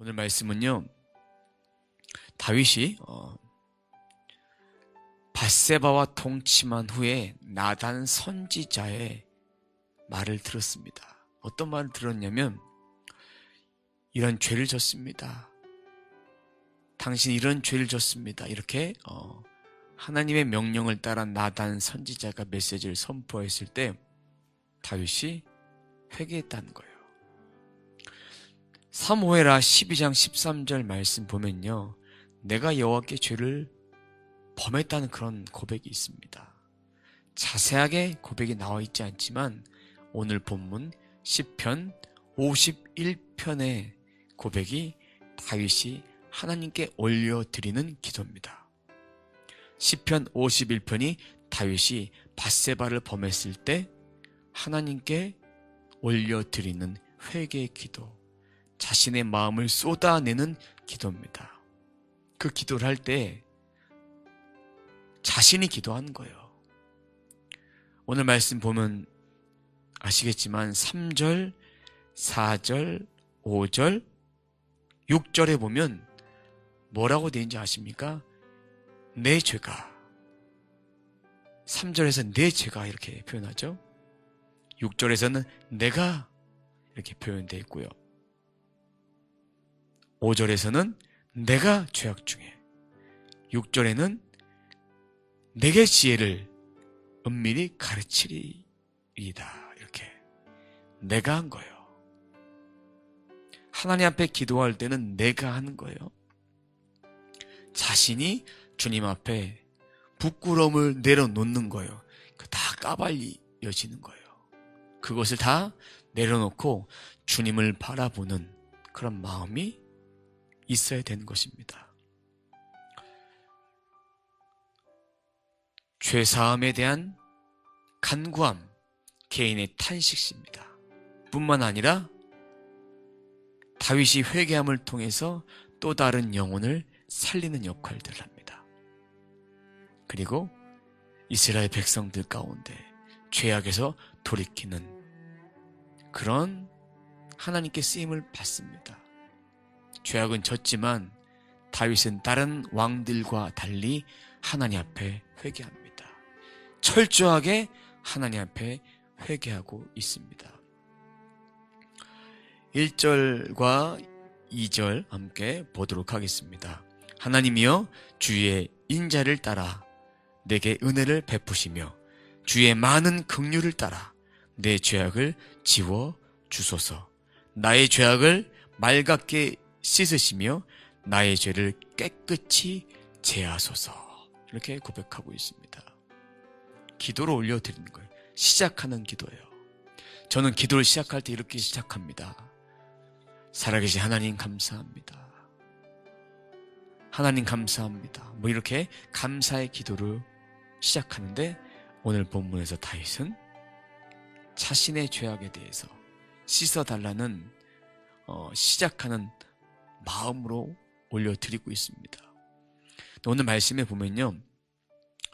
오늘 말씀은요, 다윗이 밧세바와 통침한 후에 나단 선지자의 말을 들었습니다. 어떤 말을 들었냐면, 이런 죄를 졌습니다. 당신 이런 죄를 졌습니다. 이렇게 하나님의 명령을 따라 나단 선지자가 메시지를 선포했을 때 다윗이 회개했다는 거예요. 사무엘하 12장 13절 말씀 보면요, 내가 여호와께 죄를 범했다는 그런 고백이 있습니다. 자세하게 고백이 나와 있지 않지만 오늘 본문 시편 51편의 고백이 다윗이 하나님께 올려드리는 기도입니다. 시편 51편이 다윗이 밧세바를 범했을 때 하나님께 올려드리는 회개의 기도, 자신의 마음을 쏟아내는 기도입니다. 그 기도를 할 때 자신이 기도하는 거예요. 오늘 말씀 보면 아시겠지만 3절, 4절, 5절, 6절에 보면 뭐라고 되어 있는지 아십니까? 내 죄가. 3절에서 내 죄가 이렇게 표현하죠. 6절에서는 내가 이렇게 표현되어 있고요. 5절에서는 내가 죄악 중에, 6절에는 내게 지혜를 은밀히 가르치리이다. 이렇게 내가 한 거예요. 하나님 앞에 기도할 때는 내가 하는 거예요. 자신이 주님 앞에 부끄러움을 내려놓는 거예요. 다 까발려지는 거예요. 그것을 다 내려놓고 주님을 바라보는 그런 마음이 있어야 되는 것입니다. 죄사함에 대한 간구함, 개인의 탄식입니다. 뿐만 아니라 다윗이 회개함을 통해서 또 다른 영혼을 살리는 역할들을 합니다. 그리고 이스라엘 백성들 가운데 죄악에서 돌이키는 그런 하나님께 쓰임을 받습니다. 죄악은 졌지만 다윗은 다른 왕들과 달리 하나님 앞에 회개합니다. 철저하게 하나님 앞에 회개하고 있습니다. 1절과 2절 함께 보도록 하겠습니다. 하나님이여 주의 인자를 따라 내게 은혜를 베푸시며 주의 많은 긍휼을 따라 내 죄악을 지워 주소서. 나의 죄악을 맑게 씻으시며 나의 죄를 깨끗이 제하소서. 이렇게 고백하고 있습니다. 기도로 올려드리는 거예요. 시작하는 기도예요. 저는 기도를 시작할 때 이렇게 시작합니다. 살아계신 하나님 감사합니다. 하나님 감사합니다. 뭐 이렇게 감사의 기도를 시작하는데, 오늘 본문에서 다윗은 자신의 죄악에 대해서 씻어달라는 시작하는 마음으로 올려드리고 있습니다. 오늘 말씀에 보면요,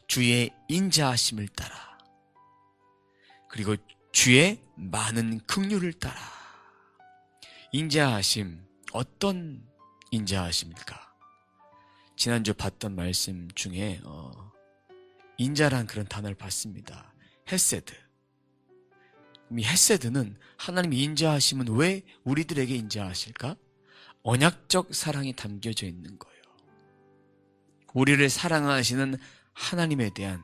주의 인자하심을 따라, 그리고 주의 많은 긍휼을 따라. 인자하심, 어떤 인자하심일까? 지난주 봤던 말씀 중에 인자란 그런 단어를 봤습니다. 헤세드. 이 헤세드는, 하나님이 인자하심은 왜 우리들에게 인자하실까? 언약적 사랑이 담겨져 있는 거예요. 우리를 사랑하시는 하나님에 대한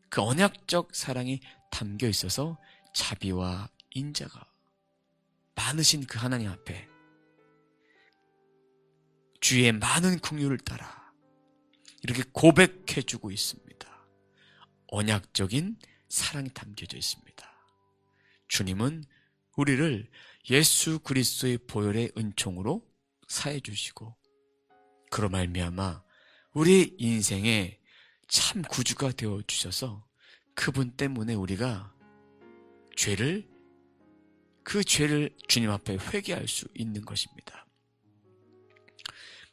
그 언약적 사랑이 담겨 있어서 자비와 인자가 많으신 그 하나님 앞에 주의 많은 긍휼을 따라 이렇게 고백해주고 있습니다. 언약적인 사랑이 담겨져 있습니다. 주님은 우리를 예수 그리스도의 보혈의 은총으로 사해 주시고, 그로 말미암아 우리 인생에 참 구주가 되어 주셔서 그분 때문에 우리가 그 죄를 주님 앞에 회개할 수 있는 것입니다.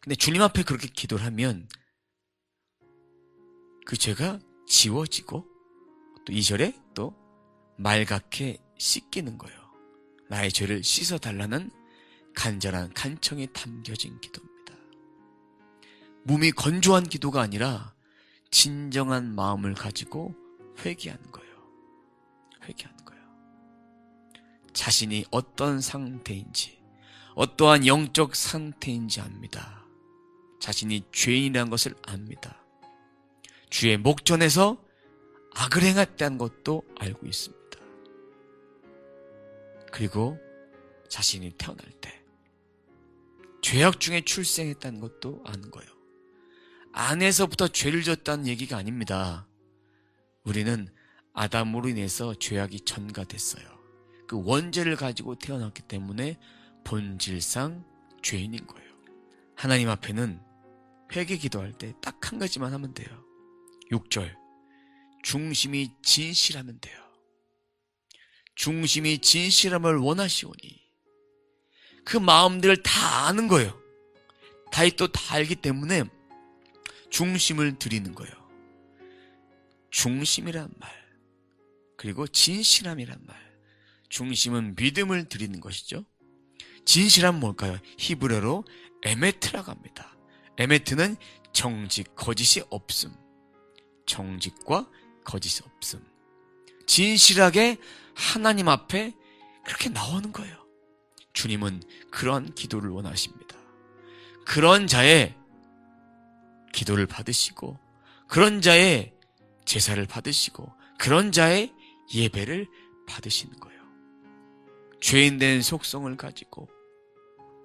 근데 주님 앞에 그렇게 기도를 하면 그 죄가 지워지고, 또 2절에 또 맑게 씻기는 거예요. 나의 죄를 씻어달라는 간절한 간청이 담겨진 기도입니다. 몸이 건조한 기도가 아니라 진정한 마음을 가지고 회개하는 거예요. 회개하는 거예요. 자신이 어떤 상태인지, 어떠한 영적 상태인지 압니다. 자신이 죄인이라는 것을 압니다. 주의 목전에서 악을 행했다는 것도 알고 있습니다. 그리고 자신이 태어날 때 죄악 중에 출생했다는 것도 아는 거예요. 안에서부터 죄를 졌다는 얘기가 아닙니다. 우리는 아담으로 인해서 죄악이 전가됐어요. 그 원죄를 가지고 태어났기 때문에 본질상 죄인인 거예요. 하나님 앞에는 회개 기도할 때 딱 한 가지만 하면 돼요. 6절, 중심이 진실하면 돼요. 중심이 진실함을 원하시오니. 그 마음들을 다 아는 거예요. 다윗도 다 알기 때문에 중심을 드리는 거예요. 중심이란 말, 그리고 진실함이란 말. 중심은 믿음을 드리는 것이죠. 진실함은 뭘까요? 히브리어로 에메트라고 합니다. 에메트는 정직, 거짓이 없음. 정직과 거짓이 없음. 진실하게 하나님 앞에 그렇게 나오는 거예요. 주님은 그런 기도를 원하십니다. 그런 자의 기도를 받으시고, 그런 자의 제사를 받으시고, 그런 자의 예배를 받으시는 거예요. 죄인된 속성을 가지고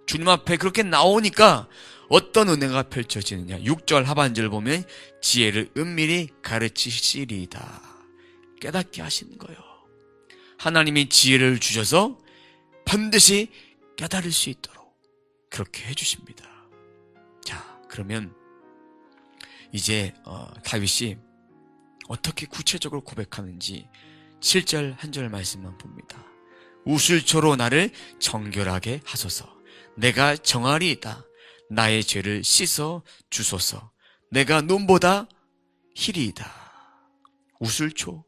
주님 앞에 그렇게 나오니까 어떤 은혜가 펼쳐지느냐. 6절 하반절 보면 지혜를 은밀히 가르치시리이다. 깨닫게 하시는 거예요. 하나님이 지혜를 주셔서 반드시 깨달을 수 있도록 그렇게 해주십니다. 자, 그러면 이제 다윗이 어떻게 구체적으로 고백하는지 7절 한 절 말씀만 봅니다. 우슬초로 나를 정결하게 하소서. 내가 정하리이다. 나의 죄를 씻어 주소서. 내가 눈보다 희리이다. 우슬초,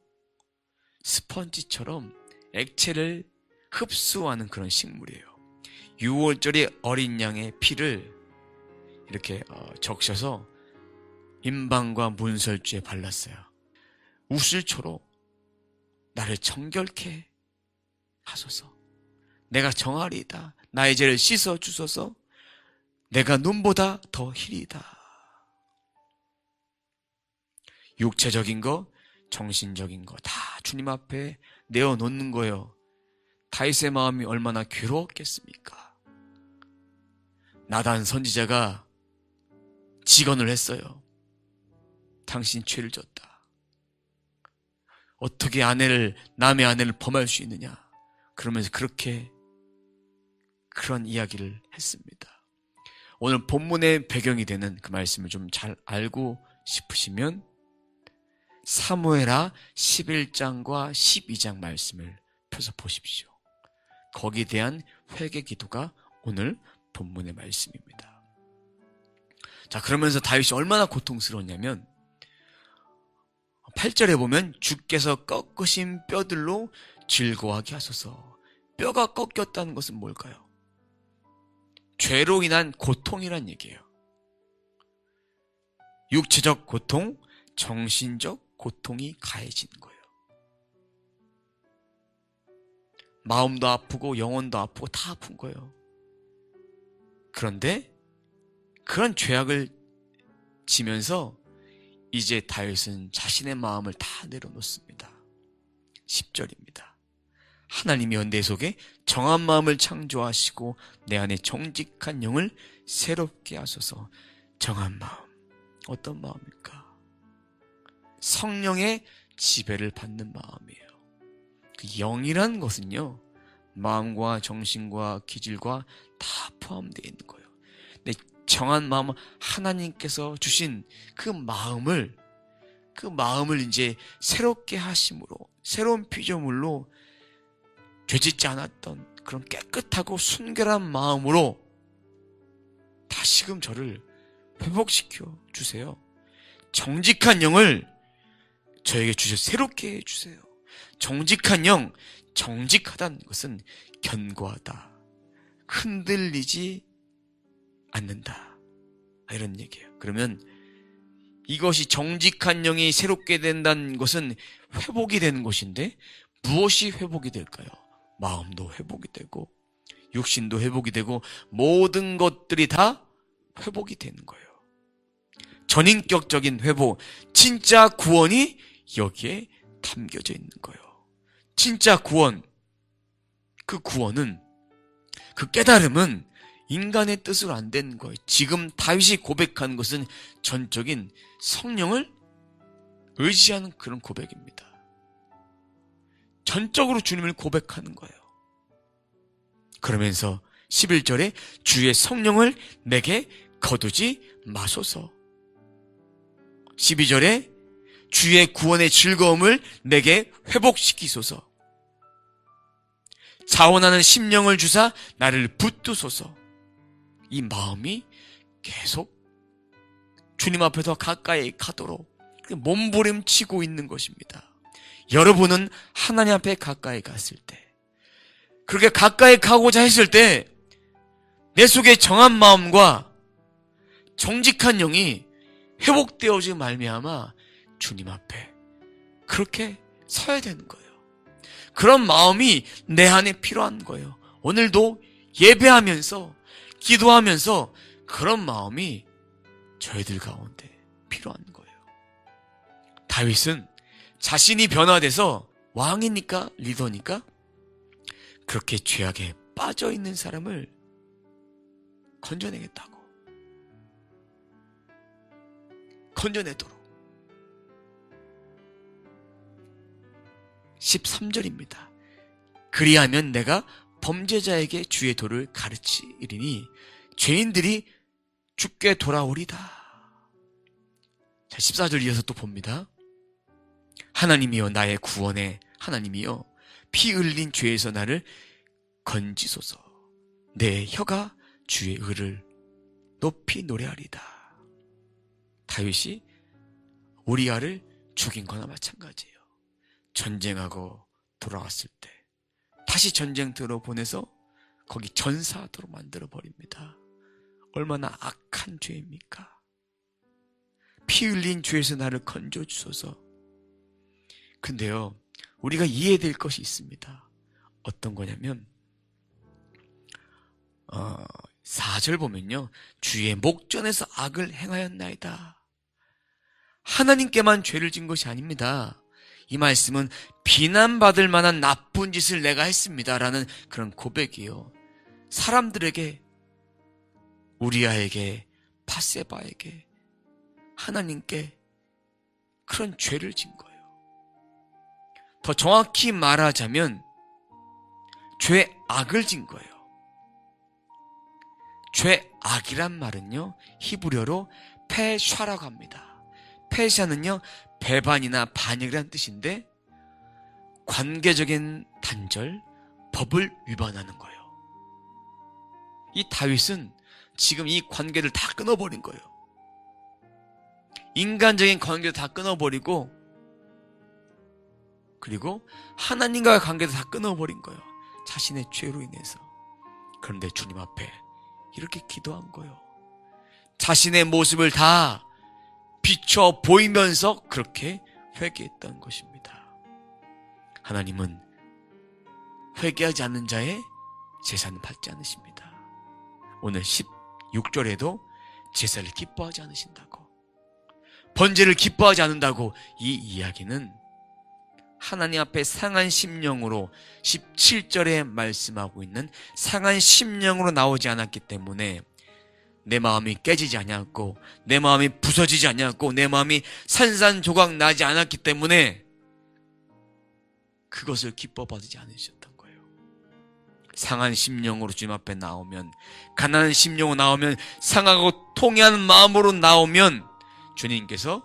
스펀지처럼 액체를 흡수하는 그런 식물이에요. 6월절에 어린 양의 피를 이렇게 적셔서 임방과 문설주에 발랐어요. 우슬초로 나를 정결케 하소서. 내가 정하리이다. 나의 죄를 씻어 주소서. 내가 눈보다 더 희리이다. 육체적인 거, 정신적인 거 다 주님 앞에 내어놓는 거예요. 다윗의 마음이 얼마나 괴로웠겠습니까? 나단 선지자가 직언을 했어요. 당신 죄를 졌다. 어떻게 남의 아내를 범할 수 있느냐? 그러면서 그런 이야기를 했습니다. 오늘 본문의 배경이 되는 그 말씀을 좀 잘 알고 싶으시면 사무엘하 11장과 12장 말씀을 펴서 보십시오. 거기에 대한 회개 기도가 오늘 본문의 말씀입니다. 자, 그러면서 다윗이 얼마나 고통스러웠냐면 8절에 보면 주께서 꺾으신 뼈들로 즐거워하게 하소서. 뼈가 꺾였다는 것은 뭘까요? 죄로 인한 고통이란 얘기예요. 육체적 고통, 정신적 고통이 가해지는 거예요. 마음도 아프고 영혼도 아프고 다 아픈 거예요. 그런데 그런 죄악을 지면서 이제 다윗은 자신의 마음을 다 내려놓습니다. 10절입니다. 하나님이 연대 속에 정한 마음을 창조하시고 내 안에 정직한 영을 새롭게 하소서. 정한 마음, 어떤 마음일까? 성령의 지배를 받는 마음이에요. 그 영이라는 것은요, 마음과 정신과 기질과 다 포함되어 있는 거예요. 근데 정한 마음은 하나님께서 주신 그 마음을 이제 새롭게 하심으로, 새로운 피조물로 죄짓지 않았던 그런 깨끗하고 순결한 마음으로 다시금 저를 회복시켜 주세요. 정직한 영을 저에게 주셔서 새롭게 해주세요. 정직한 영, 정직하다는 것은 견고하다, 흔들리지 않는다. 이런 얘기예요. 그러면 이것이 정직한 영이 새롭게 된다는 것은 회복이 되는 것인데 무엇이 회복이 될까요? 마음도 회복이 되고 육신도 회복이 되고 모든 것들이 다 회복이 되는 거예요. 전인격적인 회복, 진짜 구원이 여기에 담겨져 있는 거예요. 진짜 구원, 그 구원은, 그 깨달음은 인간의 뜻으로 안 되는 거예요. 지금 다윗이 고백한 것은 전적인 성령을 의지하는 그런 고백입니다. 전적으로 주님을 고백하는 거예요. 그러면서 11절에 주의 성령을 내게 거두지 마소서. 12절에 주의 구원의 즐거움을 내게 회복시키소서. 자원하는 심령을 주사 나를 붙드소서. 이 마음이 계속 주님 앞에 더 가까이 가도록 몸부림치고 있는 것입니다. 여러분은 하나님 앞에 가까이 갔을 때, 그렇게 가까이 가고자 했을 때 내 속에 정한 마음과 정직한 영이 회복되어지고 말미암아 주님 앞에 그렇게 서야 되는 거예요. 그런 마음이 내 안에 필요한 거예요. 오늘도 예배하면서 기도하면서 그런 마음이 저희들 가운데 필요한 거예요. 다윗은 자신이 변화돼서 왕이니까, 리더니까 그렇게 죄악에 빠져있는 사람을 건져내겠다고, 건져내도록. 13절입니다. 그리하면 내가 범죄자에게 주의 도를 가르치리니 죄인들이 죽게 돌아오리다. 자, 14절 이어서 또 봅니다. 하나님이여 나의 구원의 하나님이여 피 흘린 죄에서 나를 건지소서. 내 혀가 주의 의를 높이 노래하리다. 다윗이 우리아를 죽인 거나 마찬가지예요. 전쟁하고 돌아왔을 때 다시 전쟁터로 보내서 거기 전사하도록 만들어 버립니다. 얼마나 악한 죄입니까? 피 흘린 죄에서 나를 건져 주소서. 근데요, 우리가 이해될 것이 있습니다. 어떤 거냐면 4절 보면요, 주의 목전에서 악을 행하였나이다. 하나님께만 죄를 진 것이 아닙니다. 이 말씀은 비난받을 만한 나쁜 짓을 내가 했습니다 라는 그런 고백이에요. 사람들에게, 우리아에게, 바세바에게, 하나님께 그런 죄를 진 거예요. 더 정확히 말하자면 죄악을 진 거예요. 죄악이란 말은요, 히브리어로 페샤라고 합니다. 페샤는요, 배반이나 반역이란 뜻인데 관계적인 단절, 법을 위반하는 거예요. 이 다윗은 지금 이 관계를 다 끊어버린 거예요. 인간적인 관계도 다 끊어버리고, 그리고 하나님과의 관계도 다 끊어버린 거예요. 자신의 죄로 인해서. 그런데 주님 앞에 이렇게 기도한 거예요. 자신의 모습을 다 비춰 보이면서 그렇게 회개했던 것입니다. 하나님은 회개하지 않는 자의 제사는 받지 않으십니다. 오늘 16절에도 제사를 기뻐하지 않으신다고, 번제를 기뻐하지 않는다고, 이 이야기는 하나님 앞에 상한 심령으로 17절에 말씀하고 있는 상한 심령으로 나오지 않았기 때문에 내 마음이 깨지지 않았고, 내 마음이 부서지지 않았고, 내 마음이 산산조각 나지 않았기 때문에 그것을 기뻐받지 않으셨던 거예요. 상한 심령으로 주님 앞에 나오면, 가난한 심령으로 나오면, 상하고 통해하는 마음으로 나오면 주님께서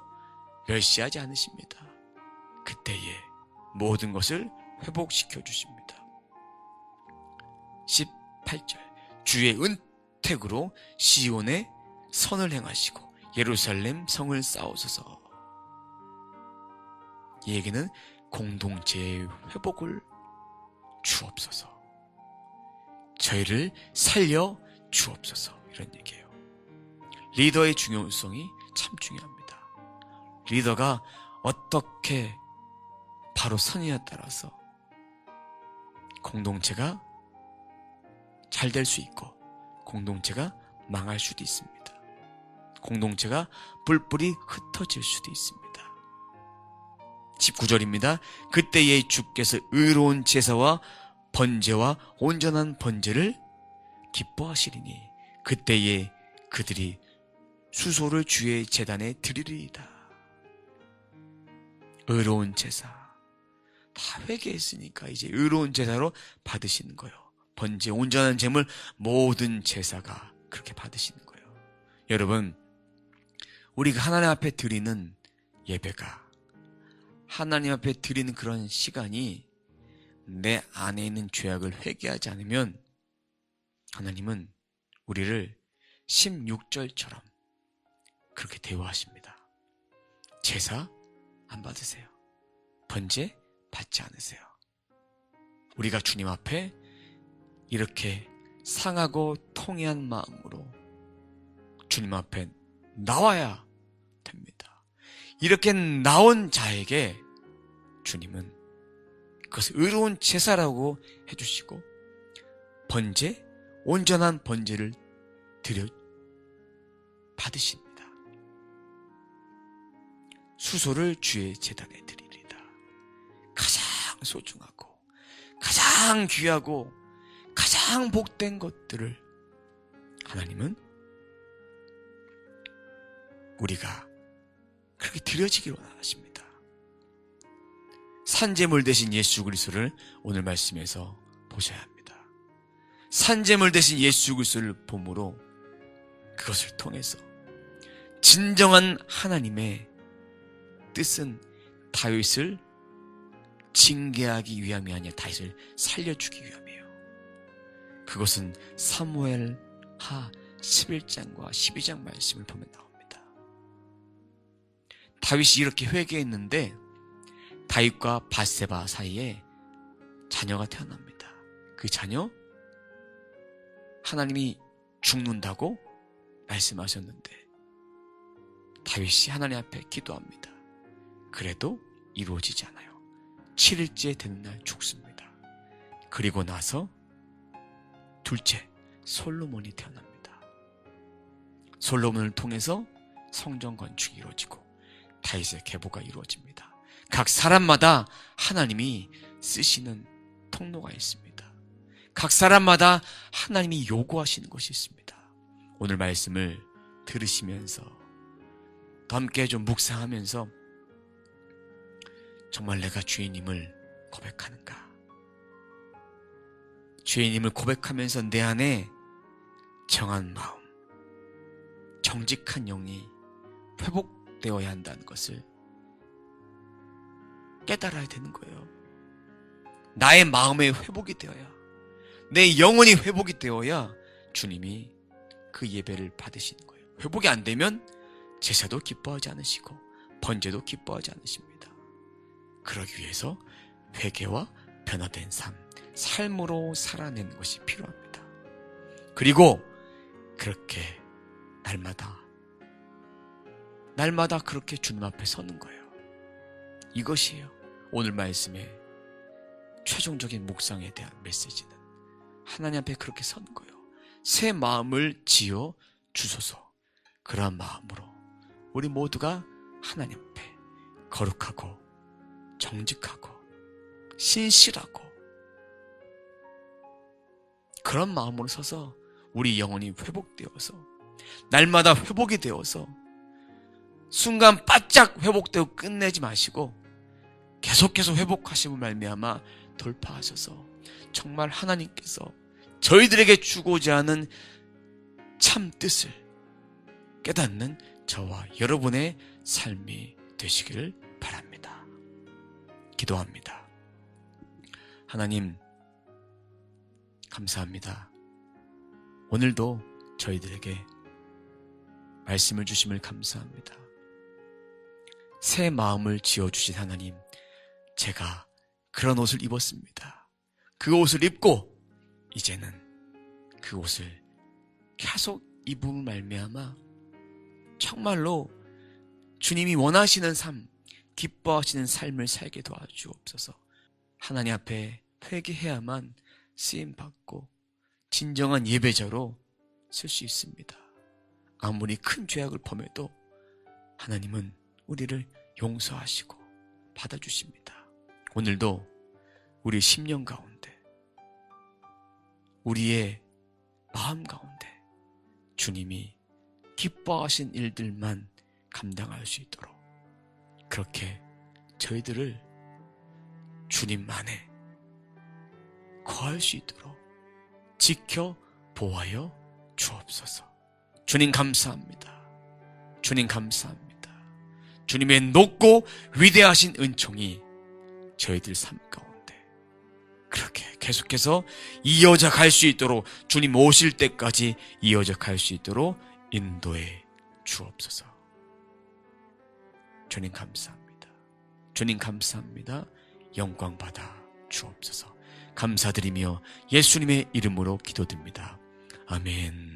멸시하지 않으십니다. 그때에 모든 것을 회복시켜 주십니다. 18절 주의 은택으로 시온에 선을 행하시고 예루살렘 성을 쌓으소서. 이 얘기는 공동체의 회복을 주옵소서. 저희를 살려 주옵소서. 이런 얘기예요. 리더의 중요성이 참 중요합니다. 리더가 어떻게 바로 선이에 따라서 공동체가 잘 될 수 있고 공동체가 망할 수도 있습니다. 공동체가 뿔뿔이 흩어질 수도 있습니다. 19절입니다. 그때에 주께서 의로운 제사와 번제와 온전한 번제를 기뻐하시리니 그때에 그들이 수소를 주의 제단에 드리리이다. 의로운 제사. 다 회개했으니까 이제 의로운 제사로 받으시는 거예요. 번제, 온전한 제물, 모든 제사가 그렇게 받으시는 거예요. 여러분, 우리가 하나님 앞에 드리는 예배가, 하나님 앞에 드리는 그런 시간이 내 안에 있는 죄악을 회개하지 않으면 하나님은 우리를 16절처럼 그렇게 대우하십니다. 제사 안 받으세요. 번제 받지 않으세요. 우리가 주님 앞에 이렇게 상하고 통해한 마음으로 주님 앞에 나와야 됩니다. 이렇게 나온 자에게 주님은 그것을 의로운 제사라고 해주시고 번제, 온전한 번제를 드려 받으십니다. 수소를 주의 제단에 드리리다. 가장 소중하고 가장 귀하고 가장 복된 것들을 하나님은 우리가 그렇게 드려지기를 원하십니다. 산제물 대신 예수 그리스도를 오늘 말씀에서 보셔야 합니다. 산제물 대신 예수 그리스도를 봄으로 그것을 통해서 진정한 하나님의 뜻은 다윗을 징계하기 위함이 아니라 다윗을 살려주기 위함이에요. 그것은 사무엘하 11장과 12장 말씀을 보면 나옵니다. 다윗이 이렇게 회개했는데 다윗과 밧세바 사이에 자녀가 태어납니다. 그 자녀 하나님이 죽는다고 말씀하셨는데 다윗이 하나님 앞에 기도합니다. 그래도 이루어지지 않아요. 7일째 되는 날 죽습니다. 그리고 나서 둘째 솔로몬이 태어납니다. 솔로몬을 통해서 성전 건축이 이루어지고 다윗의 계보가 이루어집니다. 각 사람마다 하나님이 쓰시는 통로가 있습니다. 각 사람마다 하나님이 요구하시는 것이 있습니다. 오늘 말씀을 들으시면서 또 함께 좀 묵상하면서 정말 내가 주님을 고백하는가? 주님을 고백하면서 내 안에 정한 마음, 정직한 영이 회복되어야 한다는 것을 깨달아야 되는 거예요. 나의 마음의 회복이 되어야, 내 영혼이 회복이 되어야 주님이 그 예배를 받으시는 거예요. 회복이 안 되면 제사도 기뻐하지 않으시고 번제도 기뻐하지 않으십니다. 그러기 위해서 회개와 변화된 삶으로 살아내는 것이 필요합니다. 그리고 그렇게 날마다 그렇게 주님 앞에 서는 거예요. 이것이에요. 오늘 말씀의 최종적인 묵상에 대한 메시지는 하나님 앞에 그렇게 서는 거예요. 새 마음을 지어 주소서. 그러한 마음으로 우리 모두가 하나님 앞에 거룩하고 정직하고 신실하고 그런 마음으로 서서 우리 영혼이 회복되어서 날마다 회복이 되어서 순간 바짝 회복되고 끝내지 마시고 계속해서 회복하심을 말미암아 돌파하셔서 정말 하나님께서 저희들에게 주고자 하는 참 뜻을 깨닫는 저와 여러분의 삶이 되시기를 바랍니다. 기도합니다. 하나님 감사합니다. 오늘도 저희들에게 말씀을 주심을 감사합니다. 새 마음을 지어주신 하나님, 제가 그런 옷을 입었습니다. 그 옷을 입고 이제는 그 옷을 계속 입음을 말미암아 정말로 주님이 원하시는 삶, 기뻐하시는 삶을 살게 도와주옵소서. 하나님 앞에 회개해야만 쓰임받고 진정한 예배자로 쓸 수 있습니다. 아무리 큰 죄악을 범해도 하나님은 우리를 용서하시고 받아주십니다. 오늘도 우리 심령 가운데, 우리의 마음 가운데 주님이 기뻐하신 일들만 감당할 수 있도록 그렇게 저희들을 주님 안에 거할 수 있도록 지켜 보아여 주옵소서. 주님 감사합니다. 주님 감사합니다. 주님의 높고 위대하신 은총이 저희들 삶 가운데 그렇게 계속해서 이어져 갈 수 있도록, 주님 오실 때까지 이어져 갈 수 있도록 인도해 주옵소서. 주님 감사합니다. 주님 감사합니다. 영광 받아 주옵소서. 감사드리며 예수님의 이름으로 기도드립니다. 아멘.